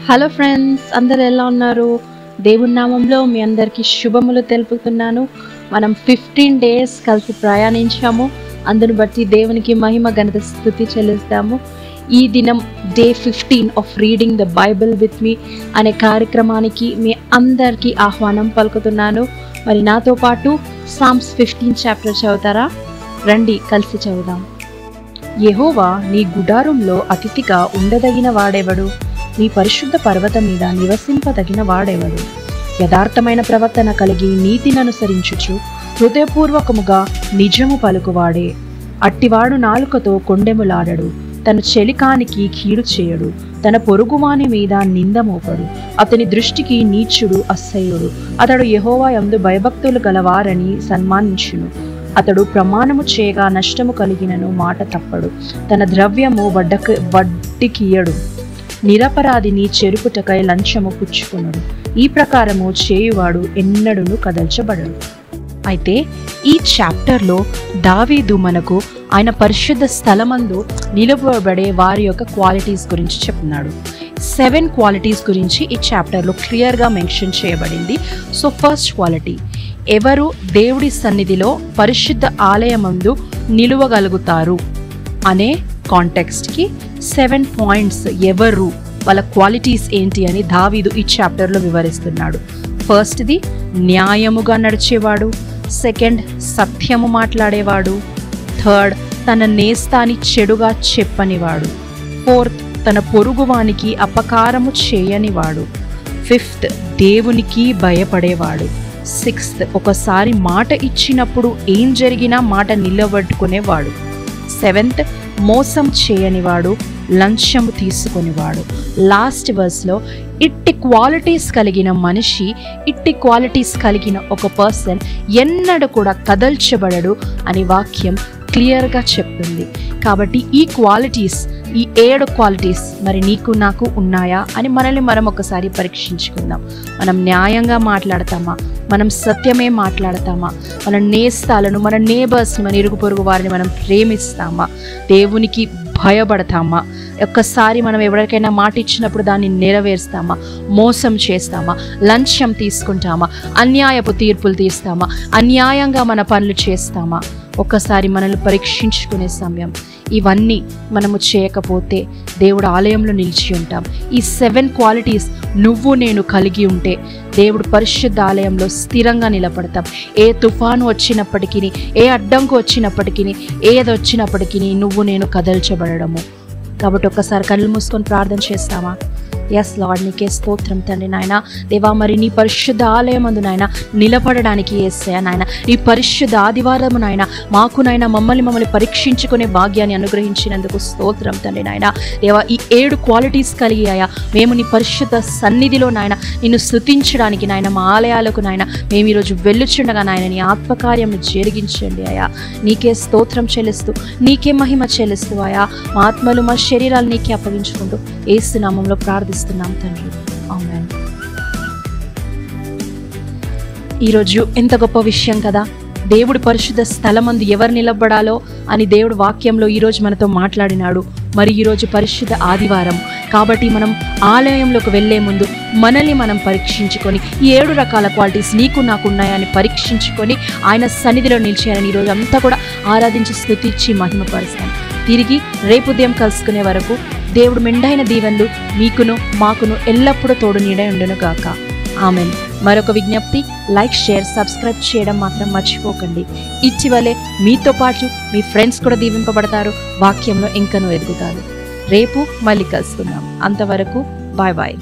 Hello friends, అందరు ఎలా ఉన్నారు? దేవుని నామంలో మీ అందరికీ శుభములు తెలుపుతున్నాను. మనం 15 డేస్ కలిసి ప్రయాణించాము. అందును బట్టి దేవునికి మహిమ ఘనత స్తుతి చెల్లిస్తాము. ఈ దినం day 15 of reading the Bible with me అనే కార్యక్రమానికి మీ అందరికీ ఆహ్వానం పలుకుతున్నాను. మరి నాతో పాటు సామ్స్ 15 చాప్టర్ చదువుతారా? రండి కలిసి చదువుదాం. యెహోవా నీ గుడారంలో అతిథిగా ఉండదగిన వాడెవడు? నీ పరిశుద్ధ పర్వతం మీద నివసింపదగిన వాడెవడు? యథార్థమైన ప్రవర్తన కలిగి నీతిని అనుసరించుచు హృదయపూర్వకముగా నిజము పలుకువాడే. అట్టివాడు నాలుకతో కొండెములాడడు, తన చెలికానికి కీడు చేయడు, తన పొరుగువాని మీద నింద మోపడు. అతని దృష్టికి నీచుడు అసహ్యుడు. అతడు యెహోవా యందు భయభక్తులు గలవారని సన్మానించును. అతడు ప్రమాణము చేయగా నష్టము కలిగినను మాట తప్పడు. తన ద్రవ్యము వడ్డీకియ్యడు. నిరపరాధిని చెరుపుటకై లంచము పుచ్చుకొనడు. ఈ ప్రకారము చేయువాడు ఎన్నడూను కదల్చబడడు. అయితే ఈ చాప్టర్లో దావీదు మనకు ఆయన పరిశుద్ధ స్థలమందు నిలబడే వారి యొక్క క్వాలిటీస్ గురించి చెప్తున్నాడు. 7 క్వాలిటీస్ గురించి ఈ చాప్టర్లో క్లియర్గా మెన్షన్ చేయబడింది. సో ఫస్ట్ క్వాలిటీ, ఎవరు దేవుడి సన్నిధిలో పరిశుద్ధ ఆలయమందు నిలువగలుగుతారు అనే కాంటెక్స్ట్కి 7 పాయింట్స్, ఎవరు వాళ్ళ క్వాలిటీస్ ఏంటి అని దావీదు ఈ చాప్టర్లో వివరిస్తున్నాడు. ఫస్ట్ది న్యాయముగా నడిచేవాడు. సెకండ్, సత్యము మాట్లాడేవాడు. థర్డ్, తన నేస్తాన్ని చెడుగా చెప్పనివాడు. ఫోర్త్, తన పొరుగువానికి అపకారము చేయనివాడు. ఫిఫ్త్, దేవునికి భయపడేవాడు. సిక్స్త్, ఒకసారి మాట ఇచ్చినప్పుడు ఏం జరిగినా మాట నిలబెట్టుకునేవాడు. సెవెంత్, మోసం చేయనివాడు, లంచము తీసుకునేవాడు. లాస్ట్ వర్స్లో ఇట్టి క్వాలిటీస్ కలిగిన మనిషి, ఇట్టి క్వాలిటీస్ కలిగిన ఒక పర్సన్ ఎన్నడూ కూడా కదల్చబడడు అని వాక్యం క్లియర్గా చెప్తుంది. కాబట్టి ఈ క్వాలిటీస్, ఈ 7 క్వాలిటీస్ మరి నీకు నాకు ఉన్నాయా అని మనల్ని మనం ఒకసారి పరీక్షించుకుందాం. మనం న్యాయంగా మాట్లాడతామా? మనం సత్యమే మాట్లాడతామా? మన నేస్తాలను, మన నేబర్స్ని, మన ఇరుగు పొరుగు వారిని మనం ప్రేమిస్తామా? దేవునికి భయపడతామా? ఒక్కసారి మనం ఎవరికైనా మాట ఇచ్చినప్పుడు దాన్ని నెరవేరుస్తామా? మోసం చేస్తామా? లంచం తీసుకుంటామా? అన్యాయపు తీర్పులు తీస్తామా? అన్యాయంగా మన పనులు చేస్తామా? ఒక్కసారి మనల్ని పరీక్షించుకునే సమయం. ఇవన్నీ మనము చేయకపోతే దేవుడు ఆలయంలో నిలిచి ఉంటాం. ఈ 7 క్వాలిటీస్ నువ్వు నేను కలిగి ఉంటే దేవుడు పరిశుద్ధ ఆలయంలో స్థిరంగా నిలబడతాం. ఏ తుఫాను వచ్చినప్పటికీ, ఏ అడ్డంకు వచ్చినప్పటికీ, ఏది వచ్చినప్పటికీ నువ్వు నేను కదల్చబడము. కాబట్టి ఒక్కసారి కళ్ళు మూసుకొని ప్రార్థన చేస్తామా? ఎస్ లార్డ్, నీకే స్తోత్రం తండ్రి. నాయన దేవా, మరి నీ పరిశుద్ధ ఆలయమందు నాయన నిలబడడానికి యేసయ్యా నాయన, ఈ పరిశుద్ధ ఆదివారము నాయన మాకు నాయన మమ్మల్ని పరీక్షించుకునే భాగ్యాన్ని అనుగ్రహించినందుకు స్తోత్రం తండ్రి. నాయన దేవా, ఈ 7 క్వాలిటీస్ కలిగాయా మేము నీ పరిశుద్ధ సన్నిధిలో నాయన నిన్ను స్తుతించడానికి నాయన మా ఆలయాలకు నాయన మేము ఈరోజు వెళ్ళుచుండగా నాయన నీ ఆత్మకార్యం జరిగించండి అయా. నీకే స్తోత్రం చెల్లిస్తూ, నీకే మహిమ చెల్లిస్తూ అయా, మా ఆత్మలు మా శరీరాలు నీకే అప్పగించుకుంటూ యేసు నామములో ప్రార్థిస్తున్నాం తండ్రి. ఆమేన్. ఈరోజు ఎంత గొప్ప విషయం కదా! దేవుడి పరిశుద్ధ స్థలమందు ఎవరు నిలబడాలో అని దేవుడు వాక్యంలో ఈరోజు మనతో మాట్లాడినాడు. మరి ఈరోజు పరిశుద్ధ ఆదివారం కాబట్టి మనం ఆలయంలోకి వెళ్ళే ముందు మనల్ని మనం పరీక్షించుకొని ఈ 7 రకాల క్వాలిటీస్ నీకు నాకు ఉన్నాయని పరీక్షించుకొని ఆయన సన్నిధిలో నిలిచేయాలని ఈరోజు అంతా కూడా ఆరాధించి స్తుతించి మహిమపరుస్తాం. తిరిగి రేపు ఉదయం కలుసుకునే వరకు దేవుడు మెండైన దీవెనలు మీకును మాకును ఎల్లప్పుడూ తోడు నీడై ఉండును గాక. ఆమెన్. మరొక విజ్ఞప్తి, లైక్, షేర్, సబ్స్క్రైబ్ చేయడం మాత్రం మర్చిపోకండి. ఇటీవలే మీతో పాటు మీ ఫ్రెండ్స్ కూడా దీవింపబడతారు, వాక్యంలో ఇంకనూ ఎదుగుతారు. రేపు మళ్ళీ కలుసుకుందాం. అంతవరకు బాయ్ బాయ్.